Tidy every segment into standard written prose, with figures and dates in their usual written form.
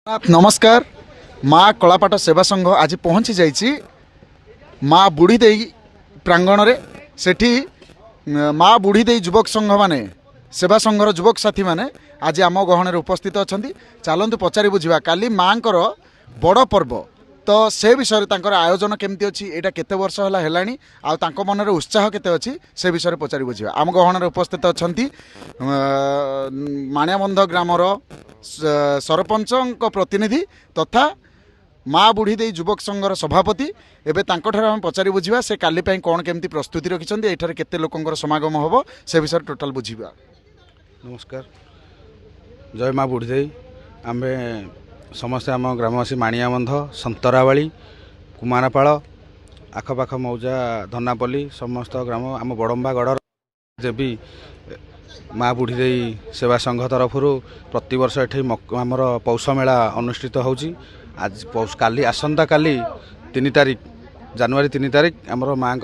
नमस्कार। माँ कलापाट सेवा संघ आज पहुँची जाइए माँ बुढ़ी दे प्रांगण में सेठी माँ बुढ़ी दे युवक संघ माने सेवा संघर युवक साथी माने आज आम गहन उपस्थित अच्छा चलतु पचारि बुझा काली माँ बड़ पर्व तो से विषय तांकर आयोजन केमती अच्छी यहाँ केते वर्ष है आउ मनरे उत्साह केते अच्छी से विषय पचारि बुझा आम गहन उपस्थित अच्छा माणियाबंध ग्रामर सरपंच प्रतिनिधि तथा माँ बुढ़ी दे युवक संघर सभापति एवं आम पचारि बुझा से काली कौन केमती प्रस्तुति रखिंट ये केते लोकंर समागम हम से विषय टोटाल बुझा। नमस्कार। जय माँ बुढ़ी दे आम समस्ते आम ग्रामवासी माणियाबंध संतरावाली कुमारपाड़ आखपाख मौजा धनापल्ली समस्त ग्राम आम बड़म्बा गढ़ देवी माँ बुढ़ी दे सेवा संघ तरफ प्रतिवर्ष ये आमर पौष मेला अनुष्ठित होची। आज काली आसंता काली 3 तारिख जनवरी 3 तारिख आमर माँ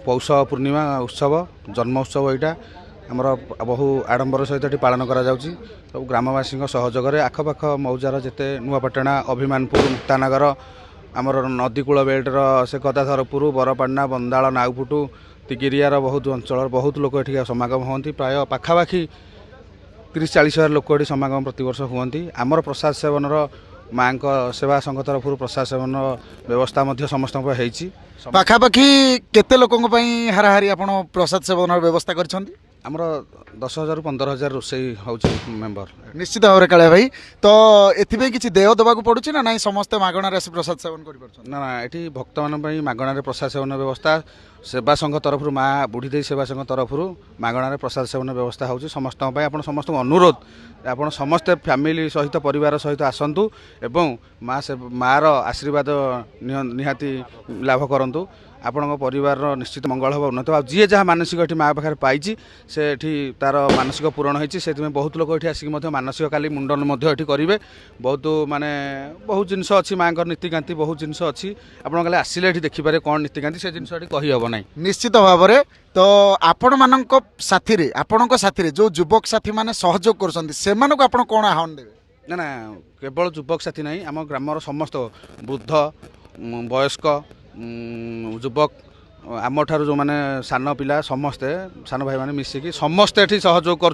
पौष पूर्णिमा उत्सव जन्म उत्सव यहाँ आमर बहु आडंबर सहित ये पालन करा जाउची। सब ग्रामवासी सहयोग आखपाख मौजार जिते नुआपाटଣା अभिमानपुर मुक्तानगर आमर नदीकूल बेल्टर शेखदाधरपुर बरपाटଣା बंदाल नागपुटू तिगिरियार बहुत अंचल बहुत लोक ये समागम होती प्राय पाखापाखि 30-40 हजार लोक ये समागम प्रतिवर्ष होती। आमर प्रसाद सेवन माँ सेवा संघ तरफ प्रसाद सेवन व्यवस्था समस्त पाखापाखि केते लोकों हाराहारी आप प्रसाद सेवन व्यवस्था कर आमर 10,000 ରୁ 15,000 रोसई होची मेंबर निश्चित भाव में कालिया भाई तो एथि किसी देय देवा पड़ुची ना नहीं समस्ते मागणार प्रसाद सेवन कर ना ये भक्त मान मागणार प्रसाद सेवन व्यवस्था सेवा संघ तरफ माँ बुढ़ी दे सेवा संघ तरफ मागणार प्रसाद सेवन व्यवस्था होची समस्त समस्त अनुरोध आप समस्ते फैमिली सहित परिवार सहित आसतु एवं माँ आशीर्वाद निहाती लाभ करूँ आपण परिवार निश्चित मंगल हम उन्नत जी जहाँ मानसिक ये माँ पाखे पाई से तार मानसिक पूरण होती से बहुत लोग ये आसिक मानसिक काली मुंडन करेंगे बहुत माने बहुत जिनस अच्छी माँ नीतिकांति बहुत जिनस अच्छी आप आसिले ये देखिपारे कौन नीतिकांति से जिन कहीहब ना निश्चित भाव में तो आपण मान साथी आपण साथी जो युवक साथी मैंने सहयोग कर कौन आह्वान देवे ना केवल युवक साथी ना आम ग्रामर समस्त वृद्ध वयस्क युवक आम ठार जो मैंने सान पिला समस्ते सान भाई मैंने मिसिकी समस्ते ये सहयोग कर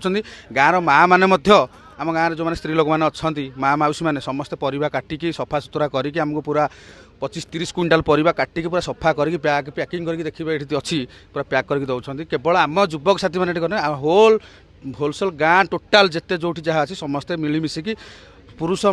गाँव माँ मैंने आम गाँव जो मैंने स्त्री लोक मैंने अच्छा माँ मौसी मैंने समस्ते परिवा काटिकी सफा सुतरा करके आमको पूरा 25-30 क्विंटाल परिवा काटिकी पूरा सफा करके पैकिंग करके देखिए ये अच्छी पूरा पैक करके दौरान केवल आम युवक साथी मैंने होलसेल गाँ टोटाल जिते जो जहाँ अच्छी समस्ते मिलमिशिकी पुरुष